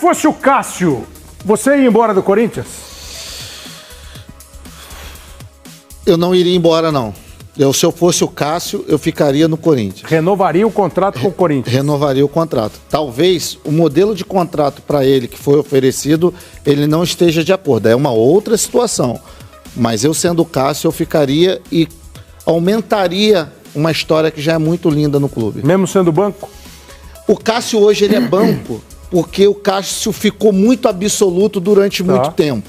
fosse o Cássio, você ia embora do Corinthians? Eu não iria embora, não. Se eu fosse o Cássio, eu ficaria no Corinthians. Renovaria o contrato com o Corinthians? Renovaria o contrato. Talvez o modelo de contrato para ele que foi oferecido, ele não esteja de acordo. É uma outra situação. Mas eu sendo o Cássio, eu ficaria e aumentaria uma história que já é muito linda no clube. Mesmo sendo banco? O Cássio hoje ele é banco porque o Cássio ficou muito absoluto durante muito tempo.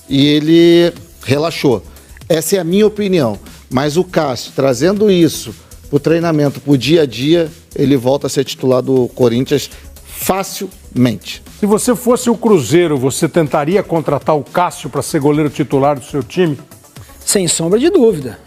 E ele relaxou. Essa é a minha opinião. Mas o Cássio, trazendo isso para o treinamento, para o dia a dia, ele volta a ser titular do Corinthians facilmente. Se você fosse o Cruzeiro, você tentaria contratar o Cássio para ser goleiro titular do seu time? Sem sombra de dúvida.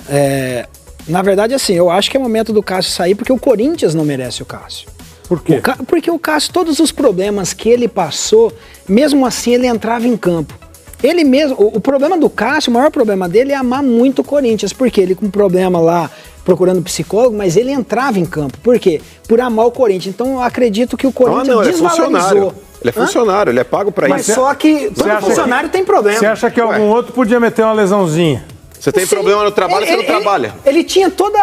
Na verdade, assim, eu acho que é momento do Cássio sair porque o Corinthians não merece o Cássio. Por quê? Porque o Cássio, todos os problemas que ele passou, mesmo assim ele entrava em campo. Ele mesmo, o problema do Cássio, o maior problema dele é amar muito o Corinthians, porque ele com problema lá, procurando psicólogo, mas ele entrava em campo. Por quê? Por amar o Corinthians. Então eu acredito que o Corinthians desvalorizou. Ele é funcionário, ele é pago pra isso. Mas só que todo funcionário tem problema. Você acha que algum outro podia meter uma lesãozinha? Você tem problema no trabalho, você não trabalha. Ele tinha toda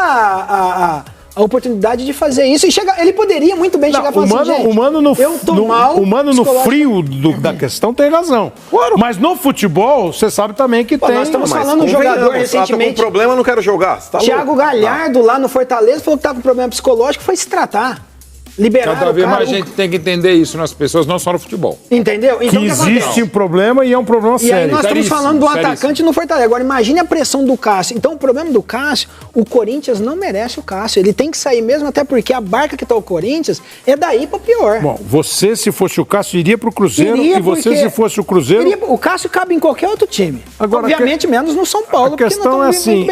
a oportunidade de fazer isso. E ele poderia muito bem chegar e falar assim, gente, o Mano no frio da questão tem razão. Claro. Mas no futebol, você sabe também que tem... Nós estamos falando de um jogador recentemente... Tô com problema, não quero jogar. Tá Thiago Galhardo, lá no Fortaleza, falou que tá com problema psicológico, foi se tratar. Liberaram Cada vez mais a gente tem que entender isso nas pessoas, não só no futebol. Entendeu? Então, que existe um problema e é um problema sério. E aí nós estamos falando do atacante no Fortaleza. Agora imagine a pressão do Cássio. Então o problema do Cássio, o Corinthians não merece o Cássio. Ele tem que sair mesmo, até porque a barca que tá o Corinthians é daí pra pior. Bom, você se fosse o Cássio iria pro Cruzeiro e você se fosse o Cruzeiro... O Cássio cabe em qualquer outro time. Agora, obviamente menos no São Paulo, a questão é assim,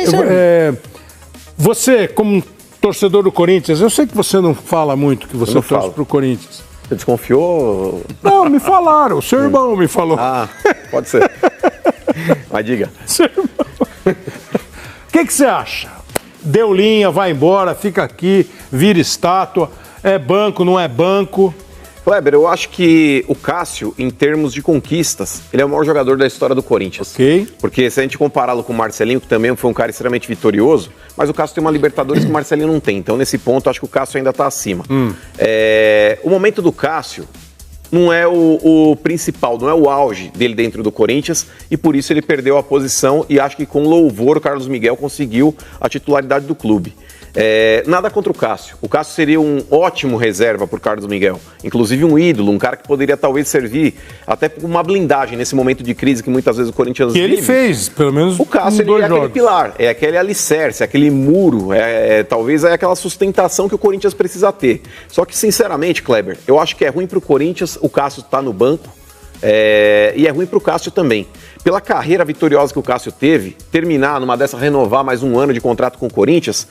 você como torcedor do Corinthians, eu sei que você não fala muito que você torce pro Corinthians. Você desconfiou? Não, me falaram. O seu irmão me falou. Ah, pode ser. Mas diga. Seu irmão. O que você acha? Deu linha, vai embora, fica aqui, vira estátua. É banco, não é banco? Kleber, eu acho que o Cássio, em termos de conquistas, ele é o maior jogador da história do Corinthians. Ok. Porque se a gente compará-lo com o Marcelinho, que também foi um cara extremamente vitorioso, mas o Cássio tem uma Libertadores que o Marcelinho não tem. Então, nesse ponto, acho que o Cássio ainda está acima. O momento do Cássio não é o principal, não é o auge dele dentro do Corinthians, e por isso ele perdeu a posição, e acho que com louvor o Carlos Miguel conseguiu a titularidade do clube. Nada contra o Cássio. O Cássio seria um ótimo reserva por Carlos Miguel. Inclusive um ídolo, um cara que poderia talvez servir até como uma blindagem nesse momento de crise que muitas vezes o Corinthians vive. Que ele fez, pelo menos o Cássio é aquele pilar, é aquele alicerce, aquele muro, talvez é aquela sustentação que o Corinthians precisa ter. Só que, sinceramente, Kleber, eu acho que é ruim pro Corinthians o Cássio estar no banco, e é ruim pro Cássio também. Pela carreira vitoriosa que o Cássio teve, terminar numa dessa, renovar mais um ano de contrato com o Corinthians,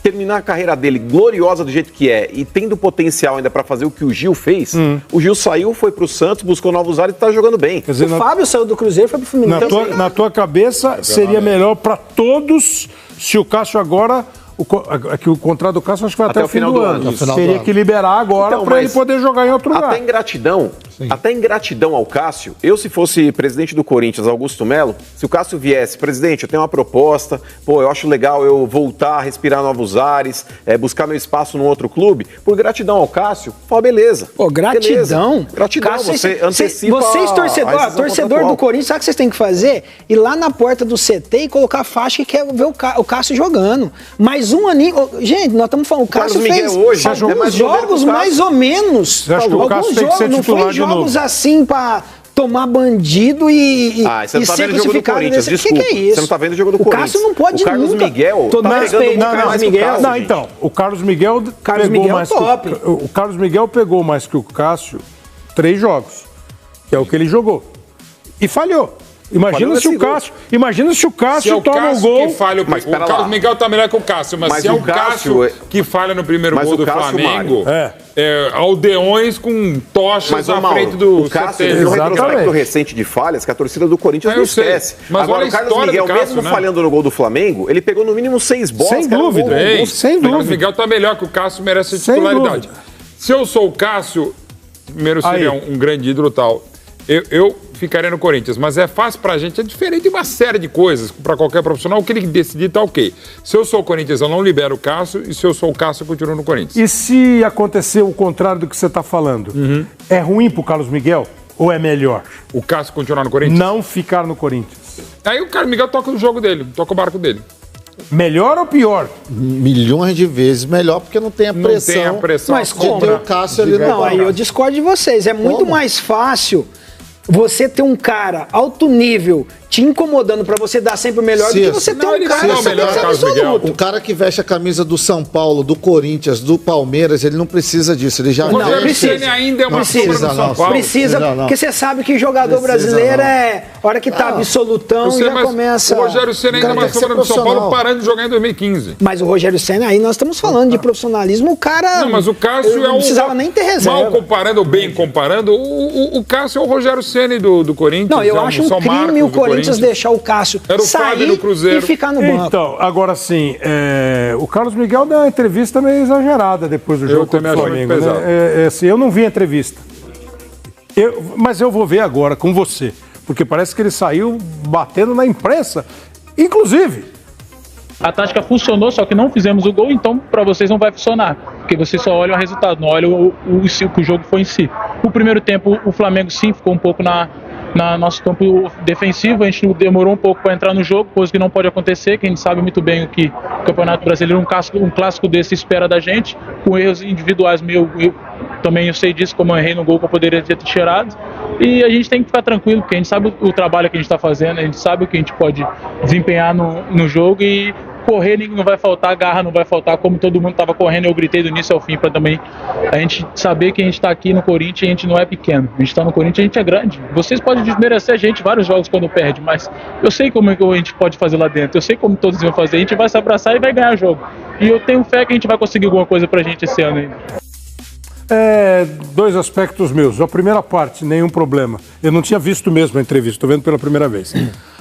terminar a carreira dele gloriosa do jeito que é e tendo potencial ainda para fazer o que o Gil fez, o Gil saiu, foi pro Santos, buscou novos ares e tá jogando bem. Quer dizer, o Fábio saiu do Cruzeiro e foi pro Fluminense. Na tua cabeça, seria melhor para todos se o Cássio agora... Aqui o contrato do Cássio acho que vai até o final do ano. Teria que liberar agora para ele poder jogar em outro lugar. Até em gratidão ao Cássio, eu se fosse presidente do Corinthians, Augusto Melo, se o Cássio viesse, presidente, eu tenho uma proposta, eu acho legal eu voltar a respirar novos ares, buscar meu espaço num outro clube, por gratidão ao Cássio, beleza. Gratidão? Beleza. Gratidão, Cássio, você antecipa vocês, torcedor do Corinthians, sabe o que vocês têm que fazer? Ir lá na porta do CT e colocar a faixa que quer ver o Cássio jogando. Mais um aninho. Gente, nós estamos falando, o Cássio fez hoje, alguns jogos mais ou menos. Você acha que o Cássio tem que ser titular de novo? Não foi jogos assim pra tomar bandido e você não tá vendo o jogo do Corinthians, desculpa. Que é isso? Você não tá vendo o jogo do Corinthians. O Cássio não pode nunca. O Carlos Miguel... Todo respeito, Carlos Miguel. Não, então, o Carlos Miguel pegou mais top. O Carlos Miguel pegou mais que o Cássio 3 jogos, que é o que ele jogou. E falhou. Imagina se o Cássio toma o gol. O Carlos Miguel tá melhor que o Cássio, mas se é o Cássio que falha no primeiro gol do Flamengo, aldeões com tochas à frente do o Cássio tem um retrospecto recente de falhas que a torcida do Corinthians não esquece. Mas agora o Carlos Miguel, mesmo falhando no gol do Flamengo, ele pegou no mínimo 6 bolas. Sem dúvida. O Carlos Miguel tá melhor que o Cássio, merece a titularidade. Se eu sou o Cássio, primeiro seria um grande ídolo e tal. Eu ficaria no Corinthians, mas é fácil pra gente, é diferente de uma série de coisas, pra qualquer profissional, o que ele decidir tá ok. Se eu sou o Corinthians, eu não libero o Cássio, e se eu sou o Cássio, eu continuo no Corinthians. E se acontecer o contrário do que você tá falando, é ruim pro Carlos Miguel ou é melhor? O Cássio continuar no Corinthians? Não ficar no Corinthians. Aí o Carlos Miguel toca o jogo dele, toca o barco dele. Melhor ou pior? Milhões de vezes melhor, porque não tem a pressão. Não tem a pressão. Mas como? De ter o Cássio ali no Não, aí eu discordo de vocês. É muito mais fácil você ter um cara alto nível te incomodando pra você dar sempre o melhor do que você ter um cara absoluto. Um cara que veste a camisa do São Paulo, do Corinthians, do Palmeiras, ele não precisa disso. Ele já não precisa. Ainda é uma sombra do São Paulo. Precisa, porque você sabe que jogador brasileiro a hora que tá absolutão já começa. O Rogério Ceni ainda é uma sombra do São Paulo parando de jogar em 2015. Mas o Rogério Ceni, aí nós estamos falando de profissionalismo, o cara. Não, mas o Cássio não precisava nem ter reserva. Mal comparando ou bem comparando, o Cássio é o Rogério Ceni do Corinthians. Não, eu acho um crime o Corinthians deixar o Cássio sair no Cruzeiro e ficar no banco. Então, agora sim, o Carlos Miguel deu uma entrevista meio exagerada depois do jogo contra o Flamengo. Assim, eu não vi a entrevista. Mas eu vou ver agora com você, porque parece que ele saiu batendo na imprensa, inclusive. A tática funcionou, só que não fizemos o gol, então para vocês não vai funcionar, porque vocês só olham o resultado, não olham o jogo foi em si. No primeiro tempo, o Flamengo sim ficou um pouco na nosso campo defensivo, a gente demorou um pouco para entrar no jogo, coisa que não pode acontecer, que a gente sabe muito bem o que o Campeonato Brasileiro, um clássico desse espera da gente, com erros individuais meus, também eu sei disso, como eu errei no gol que eu poderia ter tirado, e a gente tem que ficar tranquilo, porque a gente sabe o trabalho que a gente está fazendo, a gente sabe o que a gente pode desempenhar no jogo e correr não vai faltar, garra não vai faltar, como todo mundo estava correndo, eu gritei do início ao fim para também a gente saber que a gente está aqui no Corinthians, a gente não é pequeno, a gente está no Corinthians, a gente é grande. Vocês podem desmerecer a gente vários jogos quando perde, mas eu sei como é que a gente pode fazer lá dentro, eu sei como todos vão fazer, a gente vai se abraçar e vai ganhar o jogo. E eu tenho fé que a gente vai conseguir alguma coisa pra gente esse ano ainda. Dois aspectos meus. A primeira parte, nenhum problema. Eu não tinha visto mesmo a entrevista, estou vendo pela primeira vez.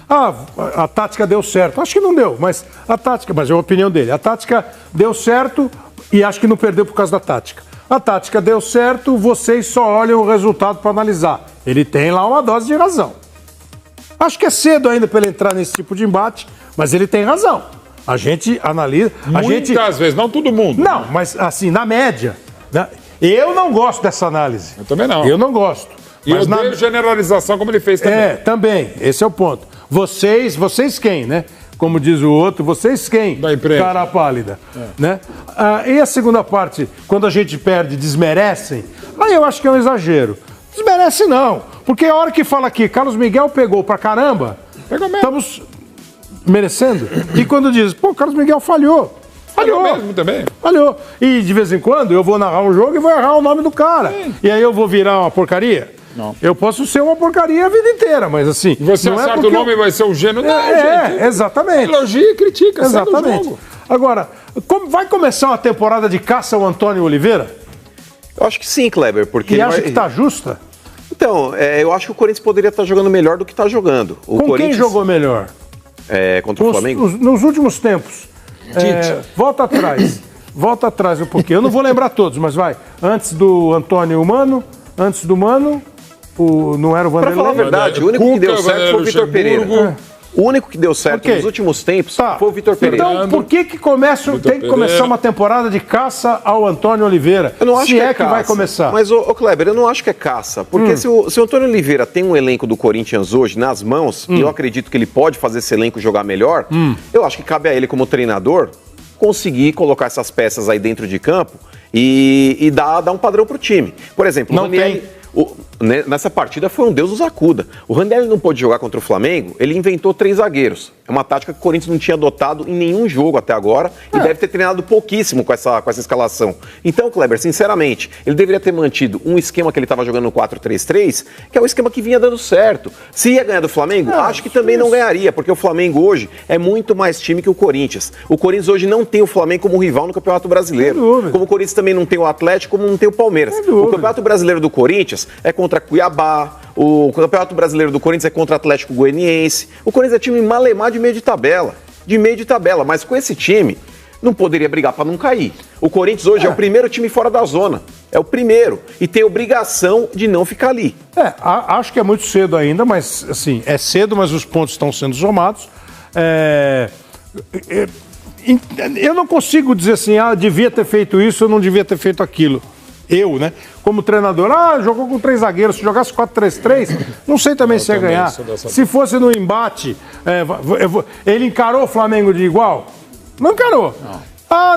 A tática deu certo. Acho que não deu, mas é a opinião dele. A tática deu certo e acho que não perdeu por causa da tática. A tática deu certo, vocês só olham o resultado para analisar. Ele tem lá uma dose de razão. Acho que é cedo ainda para ele entrar nesse tipo de embate, mas ele tem razão. A gente analisa... Muitas vezes, não todo mundo. Não, mas assim, na média... Né? Eu não gosto dessa análise. Eu também não. Eu não gosto. E eu odeio generalização como ele fez também. Também. Esse é o ponto. Vocês quem, né? Como diz o outro, vocês quem? Da imprensa. Cara pálida. Né? E a segunda parte, quando a gente perde, desmerecem, aí eu acho que é um exagero. Desmerece não. Porque a hora que fala aqui, Carlos Miguel pegou pra caramba, estamos merecendo. E quando diz, Carlos Miguel falhou. Falhou mesmo também. Falhou. E de vez em quando eu vou narrar um jogo e vou errar o nome do cara. E aí eu vou virar uma porcaria? Não. Eu posso ser uma porcaria a vida inteira, mas assim... Você não acerta o nome e vai ser um gênio? Não, gente. Exatamente. Elogia e critica. Exatamente. Jogo. Agora, vai começar uma temporada de caça ao Antônio Oliveira? Eu acho que sim, Kleber. Porque e acha que tá justa? Então, eu acho que o Corinthians poderia estar jogando melhor do que está jogando. Quem jogou melhor? Contra o Flamengo? Nos últimos tempos. Volta atrás um pouquinho. Eu não vou lembrar todos, mas vai. Antes do Antônio Mano, antes do Mano, não era o Vanderlei? Pra falar a verdade, o único que deu certo foi o Vitor Pereira. O único que deu certo nos últimos tempos foi o Vitor Pereira. Então, por que tem que começar uma temporada de caça ao Antônio Oliveira? Eu não acho que vai começar. Mas, Kleber, eu não acho que é caça. Porque se o Antônio Oliveira tem um elenco do Corinthians hoje nas mãos, e eu acredito que ele pode fazer esse elenco jogar melhor, eu acho que cabe a ele, como treinador, conseguir colocar essas peças aí dentro de campo e dar um padrão pro time. Por exemplo, não tem. Nessa partida foi um Deus nos acuda. O Ranieri não pôde jogar contra o Flamengo, ele inventou 3 zagueiros. É uma tática que o Corinthians não tinha adotado em nenhum jogo até agora e deve ter treinado pouquíssimo com essa escalação. Então, Kleber, sinceramente, ele deveria ter mantido um esquema que ele estava jogando no 4-3-3, que é o esquema que vinha dando certo. Se ia ganhar do Flamengo, acho que também não ganharia, porque o Flamengo hoje é muito mais time que o Corinthians. O Corinthians hoje não tem o Flamengo como rival no Campeonato Brasileiro. Como o Corinthians também não tem o Atlético, como não tem o Palmeiras. O Campeonato Brasileiro do Corinthians é contra Cuiabá, o Campeonato Brasileiro do Corinthians é contra Atlético Goianiense. O Corinthians é time malemar de meio de tabela, mas com esse time não poderia brigar para não cair. O Corinthians hoje é o primeiro time fora da zona. É o primeiro. E tem obrigação de não ficar ali. Acho que é muito cedo ainda, mas assim, é cedo, mas os pontos estão sendo somados. Eu não consigo dizer assim, devia ter feito isso, eu não devia ter feito aquilo. Eu, né? Como treinador, jogou com 3 zagueiros, se jogasse 4-3-3, não sei também se ia ganhar. Se fosse no embate, ele encarou o Flamengo de igual? Não encarou.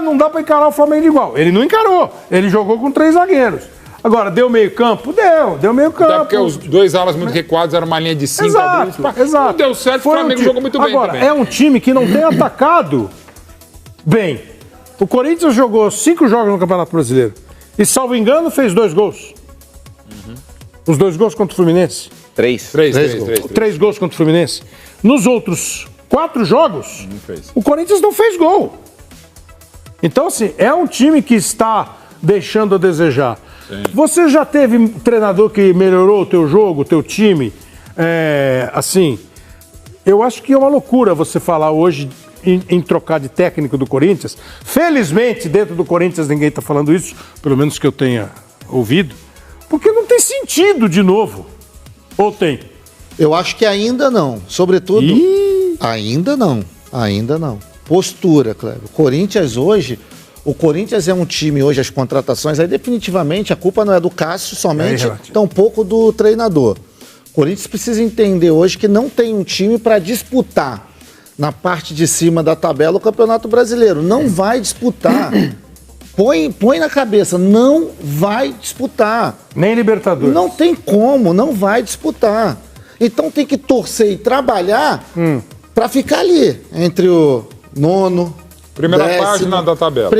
Não dá pra encarar o Flamengo de igual. Ele não encarou, ele jogou com 3 zagueiros. Agora, deu meio campo? Deu meio campo. Até porque os 2 alas muito recuados eram uma linha de 5. Exato. Não deu certo, o Flamengo jogou muito bem Agora, também. é um time que não tem atacado bem. O Corinthians jogou 5 jogos no Campeonato Brasileiro. E, salvo engano, fez 2 gols. Os 2 gols contra o Fluminense. 3 gols contra o Fluminense. Nos outros 4 jogos, o Corinthians não fez gol. Então, assim, é um time que está deixando a desejar. Sim. Você já teve um treinador que melhorou o teu jogo, o teu time? Assim, eu acho que é uma loucura você falar hoje em trocar de técnico do Corinthians. Felizmente, dentro do Corinthians ninguém está falando isso, pelo menos que eu tenha ouvido, porque não tem sentido de novo. Ou tem? Eu acho que ainda não. Sobretudo, ainda não. Postura, Cleber. O Corinthians é um time hoje, as contratações, aí definitivamente a culpa não é do Cássio somente, tampouco do treinador. O Corinthians precisa entender hoje que não tem um time para disputar na parte de cima da tabela o Campeonato Brasileiro. Não vai disputar. Põe na cabeça, não vai disputar. Nem Libertadores. Não tem como, não vai disputar. Então tem que torcer e trabalhar para ficar ali, entre o 9º, Primeira página da tabela.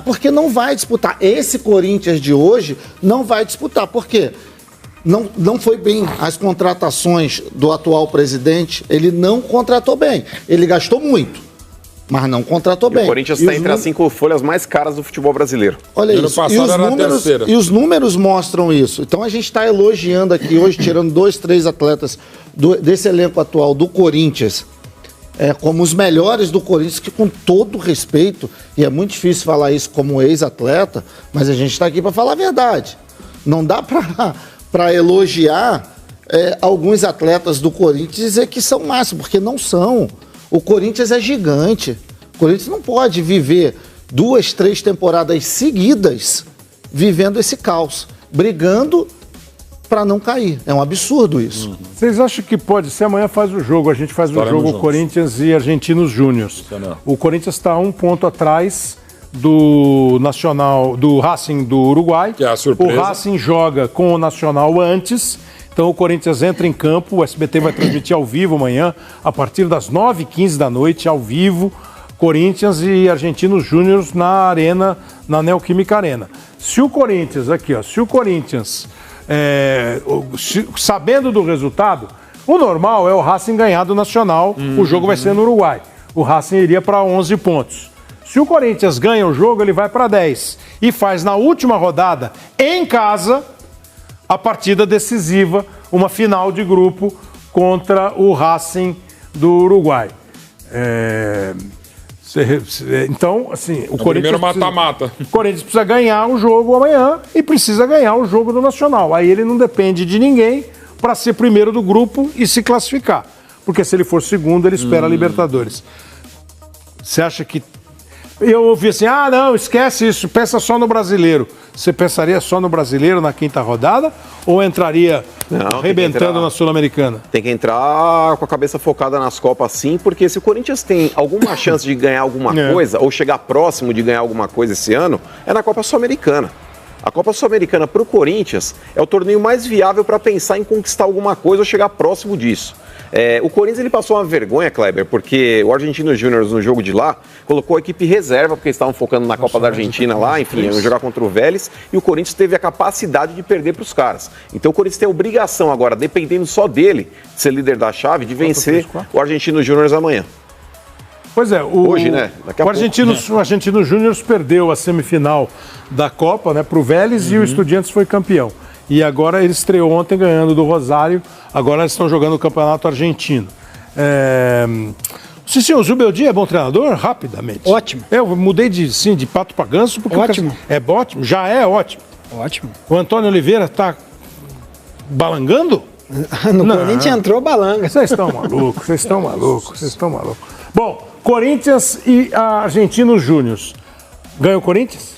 Porque não vai disputar. Esse Corinthians de hoje não vai disputar. Por quê? Não foi bem as contratações do atual presidente. Ele não contratou bem. Ele gastou muito, mas não contratou bem. O Corinthians está entre as 5 folhas mais caras do futebol brasileiro. Olha isso. E os números mostram isso. Então a gente está elogiando aqui hoje, tirando 2, 3 atletas desse elenco atual do Corinthians, como os melhores do Corinthians, que com todo respeito, e é muito difícil falar isso como ex-atleta, mas a gente está aqui para falar a verdade. Não dá para elogiar alguns atletas do Corinthians e dizer que são máximos, porque não são. O Corinthians é gigante. O Corinthians não pode viver 2, 3 temporadas seguidas vivendo esse caos, brigando para não cair. É um absurdo isso. Vocês acham que pode ser? Amanhã faz o jogo, a gente faz o jogo juntos. Corinthians e Argentinos Júniors. O Corinthians está 1 ponto atrás do Nacional, do Racing do Uruguai. Que é a surpresa. O Racing joga com o Nacional antes. Então o Corinthians entra em campo, o SBT vai transmitir ao vivo amanhã, a partir das 9h15 da noite, ao vivo, Corinthians e Argentinos Júniors na Arena, na Neoquímica Arena. Se o Corinthians, sabendo do resultado, o normal é o Racing ganhar do Nacional, o jogo vai ser no Uruguai. O Racing iria para 11 pontos. Se o Corinthians ganha o jogo, ele vai para 10 e faz na última rodada, em casa, a partida decisiva, uma final de grupo contra o Racing do Uruguai. Então, assim, o Corinthians mata-mata. O Corinthians precisa ganhar o jogo amanhã e precisa ganhar o jogo do Nacional. Aí ele não depende de ninguém para ser primeiro do grupo e se classificar. Porque se ele for segundo, ele espera a Libertadores. Você acha que... Eu ouvi assim, não, esquece isso, pensa só no brasileiro. Você pensaria só no brasileiro na 5ª rodada ou entraria arrebentando na Sul-Americana? Tem que entrar com a cabeça focada nas Copas, sim, porque se o Corinthians tem alguma chance de ganhar alguma coisa ou chegar próximo de ganhar alguma coisa esse ano, é na Copa Sul-Americana. A Copa Sul-Americana para o Corinthians é o torneio mais viável para pensar em conquistar alguma coisa ou chegar próximo disso. O Corinthians ele passou uma vergonha, Kleber, porque o Argentinos Júniors no jogo de lá colocou a equipe reserva, porque eles estavam focando na Copa da Argentina lá, enfim, iam jogar contra o Vélez, e o Corinthians teve a capacidade de perder para os caras. Então o Corinthians tem a obrigação agora, dependendo só dele, de ser líder da chave, de vencer o Argentinos Júniors amanhã. Pois é, hoje, né? Daqui a o Argentinos Júniors perdeu a semifinal da Copa, né, para o Vélez e o Estudiantes foi campeão. E agora ele estreou ontem ganhando do Rosário, agora eles estão jogando o Campeonato Argentino. O Zubeldia é bom treinador? Rapidamente. Ótimo. Eu mudei de pato para ganso porque ótimo. É ótimo, já é ótimo. Ótimo. O Antônio Oliveira tá balangando? No Corinthians entrou balanga. Vocês estão malucos, vocês estão malucos, vocês estão malucos. Bom, Corinthians e Argentinos Júniors. Ganha o Corinthians?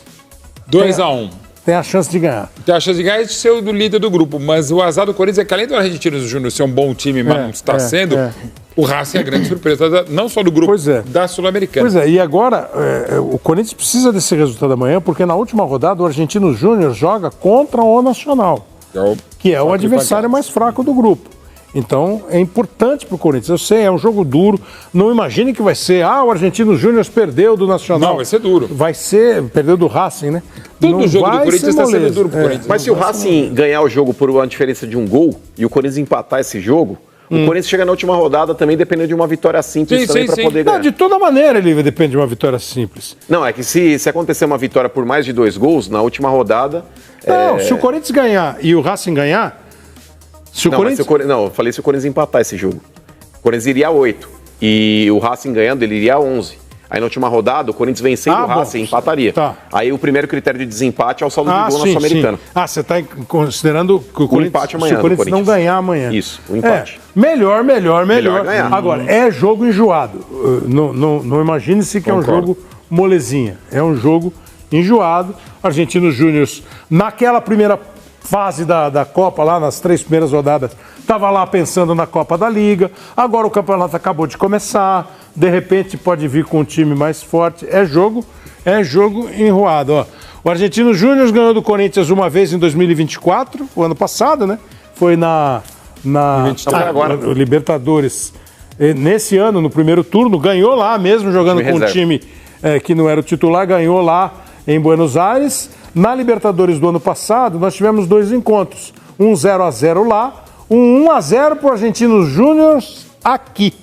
2-1. Tem a chance de ganhar. Tem a chance de ganhar e de ser o do líder do grupo. Mas o azar do Corinthians é que além do Argentinos Júnior ser um bom time, mas não está sendo, o Racing é a grande surpresa, não só do grupo, da Sul-Americana. Pois é, e agora o Corinthians precisa desse resultado amanhã, porque na última rodada o Argentinos Júnior joga contra o Nacional, que é o adversário mais fraco do grupo. Então, é importante para o Corinthians. Eu sei, é um jogo duro. Não imagine que vai ser, o Argentinos Júnior perdeu do Nacional. Não, vai ser duro. Vai ser, perdeu do Racing, né? Todo jogo do Corinthians está sendo duro para o Corinthians. Mas se o Racing ganhar o jogo por uma diferença de um gol e o Corinthians empatar esse jogo, o Corinthians chega na última rodada também dependendo de uma vitória simples para poder ganhar. Não, de toda maneira ele depende de uma vitória simples. Não, é que se acontecer uma vitória por mais de 2 gols, na última rodada... Não, se o Corinthians ganhar e o Racing ganhar... Não, eu falei se o Corinthians empatar esse jogo. O Corinthians iria a 8. E o Racing ganhando, ele iria a 11. Aí na última rodada, o Corinthians vencendo o Racing, empataria. Tá. Aí o primeiro critério de desempate é o saldo de gol na Sul-Americana. Você está considerando que o Corinthians, empate amanhã, se o Corinthians não ganhar amanhã. Isso, o empate. Melhor ganhar. Agora, é jogo enjoado. Não imagine-se que é um jogo molezinha. É um jogo enjoado. Argentinos Júniors, naquela primeira fase da Copa, lá nas 3 primeiras rodadas, estava lá pensando na Copa da Liga. Agora o campeonato acabou de começar. De repente pode vir com um time mais forte. É jogo enjoado. Ó. O Argentinos Júnior ganhou do Corinthians uma vez em 2024, o ano passado, né? Foi na Libertadores. Nesse ano, no primeiro turno, ganhou lá mesmo, jogando com um time que não era o titular, ganhou lá em Buenos Aires. Na Libertadores do ano passado, nós tivemos 2 encontros. Um 0-0 lá, um 1-0 para o Argentinos Júnior aqui.